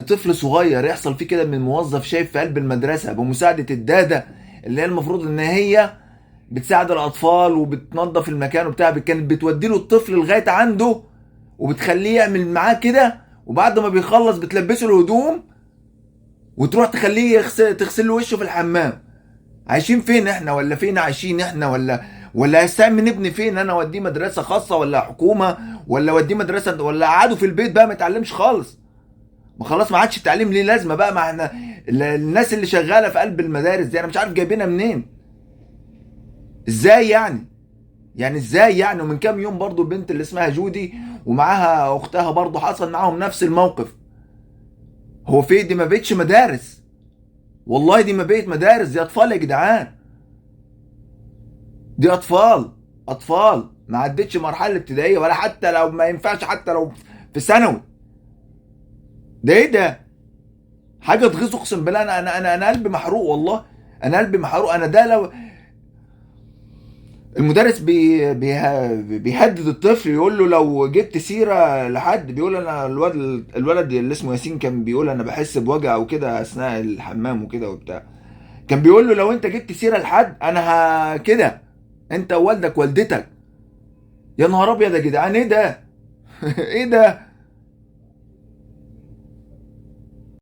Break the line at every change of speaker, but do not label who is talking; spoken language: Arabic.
طفل صغير يحصل فيه كده من موظف شايف في قلب المدرسه بمساعده الداده اللي هي المفروض ان هي بتساعد الاطفال وبتنظف المكان وبتاع، كانت بتودي له الطفل لغايه عنده وبتخليه يعمل معاه كده، وبعد ما بيخلص بتلبسه الهدوم وتروح تخليه تغسل له وشه في الحمام. عايشين فين احنا؟ ولا فين عايشين احنا؟ ولا هستعمل ابني فين؟ انا اوديه مدرسه خاصه ولا حكومه؟ ولا اوديه مدرسه ولا اقعده في البيت بقى ما يتعلمش خالص؟ ما خلاص ما عادش التعليم ليه لازمه بقى. ما احنا الناس اللي شغاله في قلب المدارس دي انا مش عارف جايبينها منين. ازاي يعني؟ يعني ازاي يعني؟ ومن كام يوم برضو البنت اللي اسمها جودي ومعاها اختها برضو حصل معاهم نفس الموقف. هو في دي ما بقتش مدارس، والله دي ما بقت مدارس، دي اطفال يا جدعان، دي اطفال، اطفال ما عدتش مرحله الابتدائيه ولا حتى لو ما ينفعش حتى لو في ثانوي. ده ايه ده؟ حاجه تغيظ اقسم بالله. انا قلبي محروق والله، انا قلبي محروق. انا ده لو المدرس بيهدد الطفل يقول له لو جبت سيره لحد، بيقول انا الولد اللي اسمه ياسين كان بيقول انا بحس بوجع وكده اثناء الحمام وكده وبتاع، كان بيقول له لو انت جبت سيره لحد انا كده انت ووالدك والدتك. يا نهار ابيض يا جدعان، ايه ده؟ ايه ده؟